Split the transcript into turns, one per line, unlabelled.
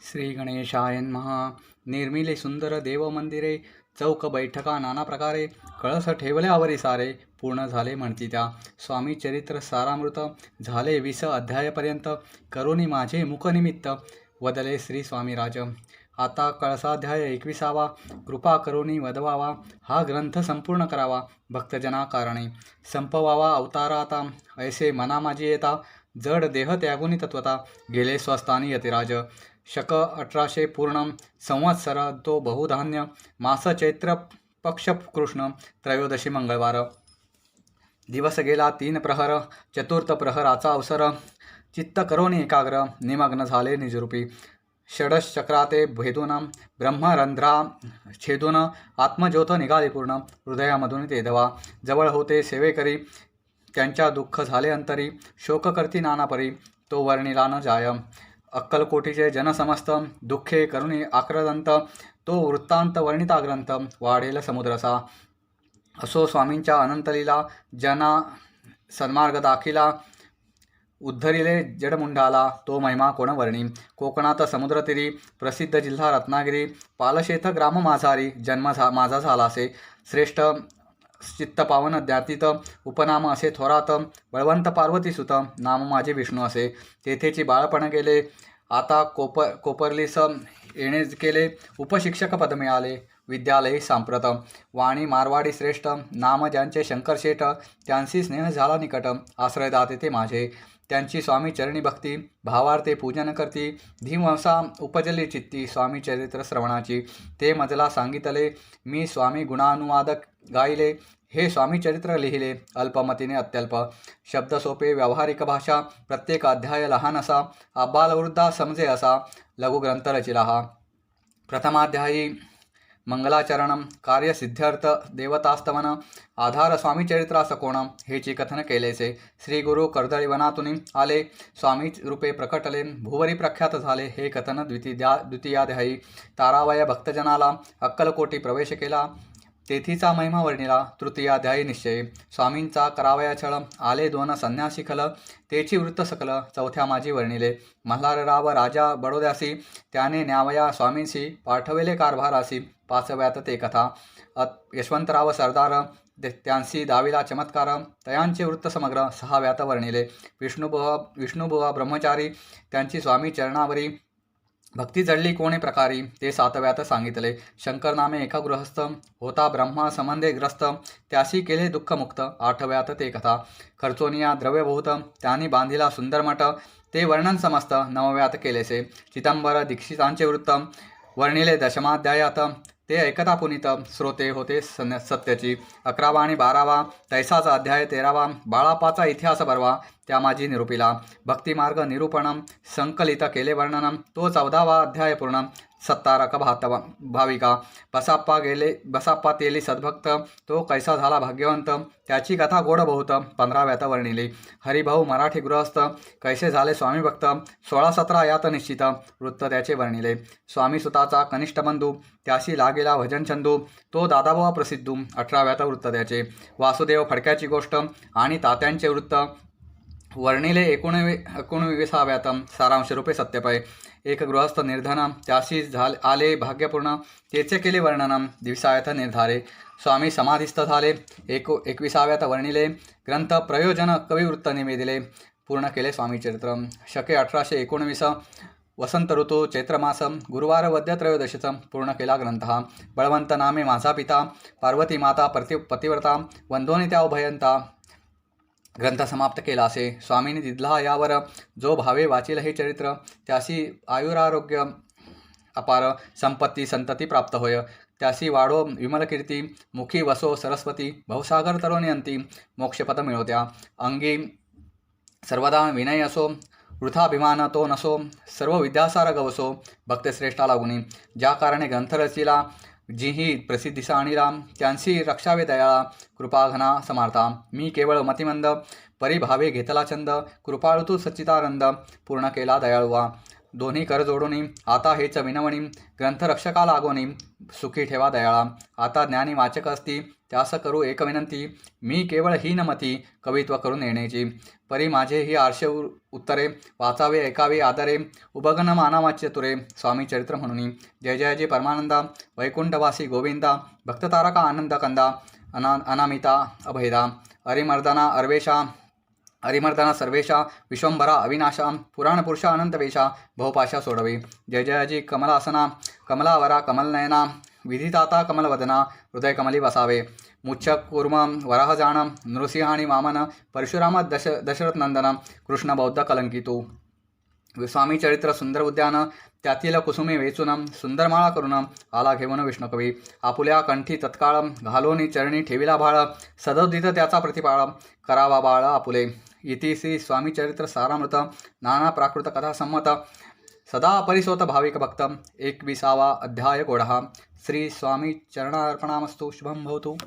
श्री गणेशाय नमः. निर्मिले सुंदर देव मंदिरे, चौक बैठका नाना प्रकारे, कळस ठेवल्यावरी सारे, पूर्ण झाले म्हणती त्या. स्वामी चरित्र सारामृत, झाले 20 अध्यायापर्यंत, करोनी माझे मुखनिमित्त, वदले श्री स्वामीराज. आता कळसाध्याय 21वा, कृपा करोनी वदवावा, हा ग्रंथ संपूर्ण करावा, भक्तजना कारणे संपवावा अवतार आता, ऐसे मना माझी येता, जड देह त्यागुनी तत्वता, गेले स्वस्थानी यतिराज. शक 1800 पूर्ण, संवत्सर तो बहुधान्य, मास चैत्र पक्ष कृष्ण, त्रयोदशी मंगळवार. दिवस गेला 3 प्रहर, चतुर्थ प्रहराचा अवसर, चित्त करोनी एकाग्र, निमग्न झाले निजरूपी. षडश चक्राते भेदून, ब्रह्मरंध्रा छेदून, आत्मज्योत निघाले पूर्ण, हृदयामधून ते दवा. जवळ होते सेवेकरी, त्यांच्या दुःख झाले अंतरी, शोक करती नाना परी, तो वर्णिला न जाय. अक्कलकोटीचे जनसमस्त, दुःखे करुणी आक्रदंत, तो वृत्तांत वर्णिता ग्रंथ, वाढेल समुद्रसा. असो स्वामींच्या अनंतलीला, जना सन्मार्ग दाखिला, उद्धरिले जडमुंडाला, तो महिमा कोण वर्णी. कोकणात समुद्रतीरी, प्रसिद्ध जिल्हा रत्नागिरी, पालशेथ ग्राम माझारी, जन्म माझा झालासे. श्रेष्ठ चित्त पावन ज्ञातीत, उपनाम असे थोरात, बळवंत पार्वती सुत, नाम माझे विष्णू असे. तेथेची बाळपण गेले, आता कोपरलीस येणे केले, उपशिक्षक पद मिळाले, विद्यालयी सांप्रत. वाणी मारवाडी श्रेष्ठ, नाम ज्यांचे शंकरशेठ, त्यांशी स्नेह झाला निकट, आश्रयदाते ते माझे. त्यांची स्वामी चरणी भक्ती, भावार्थे पूजन करती, धीमवसा उपजली चित्ती, स्वामी चरित्र श्रवणाची. ते मजला सांगितले, मी स्वामी गुणानुवाद गायले, हे स्वामी चरित्र लिहिले, अल्पमतीने अत्यल्प. शब्द सोपे व्यावहारिक भाषा, प्रत्येक अध्याय लहान असा, आबालवृद्धा समजे असा, लघुग्रंथ रचिला हा. प्रथमाध्यायी मंगलाचरण, कार्यसिद्ध्यर्थ देवतास्तवन, आधार स्वामी चरित्रास कोण, हेची कथन केलेसे. श्री गुरु कर्दळीवनातून आले, स्वामी रूपे प्रकटले, भुवरी प्रख्यात झाले, हे कथन द्वितीयाध्यायी. तारावय भक्तजनाला, अक्कलकोटी प्रवेश केला, तेथीचा महिमा वर्णिला. तृतीयाध्यायी निश्चय, स्वामींचा करावया छळ, आले 2 संन्यासी खल, तेची वृत्त सकल, चौथ्या माझी वर्णिले. मल्हारराव राजा बडोद्यासी, त्याने न्यावया स्वामींशी, पाठविले कारभारासी, 5व्यात ते कथा. यशवंतराव सरदार, त्यांशी दाविला चमत्कार, तयांचे वृत्त समग्र, 6व्यात वर्णिले. विष्णुबुवा ब्रह्मचारी, त्यांची स्वामी चरणावरी भक्ती जडली कोणे प्रकारी, ते 7व्यात सांगितले. शंकर नामे एका गृहस्थ, होता ब्रह्मा संबंधे ग्रस्त, त्याशी केले दुःखमुक्त, 8व्यात ते कथा. खर्चोनिया द्रव्य बहुत, त्यांनी बांधिला सुंदर मठ, ते वर्णन समस्त, 9व्यात केलेसे. चिदंबर दीक्षितांचे वृत्त वर्णिले 10माध्यायात, ते ऐकता पुनीत, श्रोते होते सत्याची. 11वा आणि 12वा तैसाचा अध्याय, 13वा बाळापाचा इतिहास बरवा, त्या माझी निरूपिला. भक्तिमार्ग निरूपण संकलित केले वर्णन, तो 14वा अध्याय पूर्ण. 17 भाविका, बसाप्पा तेली सद्भक्त, तो कैसा झाला भाग्यवंत, त्याची कथा गोड बहुत, 15व्यात वर्णिली. हरिभाऊ मराठी गृहस्थ, कैसे झाले स्वामी भक्त, 16-17 यात निश्चित, वृत्त त्याचे वर्णिले. स्वामी सुताचा कनिष्ठ बंधू, त्याशी लागेला भजन चंदू, तो दादाबुवा प्रसिद्धू, 18व्यात वृत्त त्याचे. वासुदेव फडक्याची गोष्ट आणि तात्यांचे वृत्त वर्णिले 19व्यात. सारांश रूपे सत्यपय, एक गृहस्थ निर्धन, त्याशी आले भाग्यपूर्ण, तेचे केले वर्णन, 20व्यात निर्धारे. स्वामी समाधिस्थ झाले, 21व्यात वर्णिले. ग्रंथ प्रयोजन कविवृत्त निवेदिले, पूर्ण केले स्वामी चरित्र. शके 1819, वसंत ऋतू चैत्रमास, गुरुवार वद्य त्रयोदशीचं, पूर्ण केला ग्रंथ हा. बळवंत नामे माझा पिता, पार्वती माता पतिव्रता, वंदोनी त्या उभयंता, ग्रंथ समाप्त केला असे. स्वामींनी दिधला यावर, जो भावे वाचील हे चरित्र, त्याशी आयुरारोग्य अपार, संपत्ती संतती प्राप्त होय, त्याशी वाढो विमल कीर्ती, मुखी वसो सरस्वती, भवसागर तरोनी अंती, मोक्षपद मिळवत्या. अंगी सर्वदा विनय असो, वृथाभिमान तो नसो, सर्व विद्यासार गवसो, भक्तश्रेष्ठा लागुनी. ज्या कारणे ग्रंथ रचिला, जिही प्रसिद्धीसा आणिला, त्यांशी रक्षावे दयाळा, कृपाघना समार्था. मी केवळ मतिमंद, परिभावे घेतला चंद, कृपाळू तू सच्चिदानंद, पूर्ण केला दयाळुवा. दोन्ही कर जोडूनी, आता हेच विनवणी, ग्रंथरक्षका लागोनी, सुखी ठेवा दयाळा. आता ज्ञानी वाचक असती, त्यास करू एक विनंती, मी केवळ हीनमती कवित्व करून येण्याची. परी माझे ही आर्ष उत्तरे, वाचावे ऐकावे आदरे, उभगन मानावाच्य तुरे. स्वामी चरित्र म्हणून जय जय परमानंदा, वैकुंठवासी गोविंदा, भक्ततारका आनंद कंदा, अनामिता अभयदा, हरिमर्दना सर्वेशा, विश्वंभरा अविनाशा, पुराणपुरुषा अनंतवेशा, बहुपाशा सोडवे. जय जयाजी कमलासना, कमलावरा कमलनयना, विधिताता कमलवदना, हृदय कमली वसावे. मुच्छ कूर्म वराहजान, नृसिंह आणि वामन, परशुराम दशरथ नंदन, कृष्ण बौद्ध कलंकितू. स्वामी चरित्र सुंदर उद्यान, त्यातील कुसुमे वेचून, सुंदरमाळा करून आला घेऊन विष्णुकवी. आपुल्या कंठी तत्काळ, घालोनी चरणी ठेविला भाळ, सदोदित त्याचा प्रतिपाळ, करावा बाळ आपुले. इति श्री स्वामी चरित्र सारामृत, नाना प्राकृत कथा संमत, सदा परिसोत भाविक भक्त. 21वा अध्याय गोढा. श्री स्वामी चरणार्पणामस्तु. शुभम भवतु.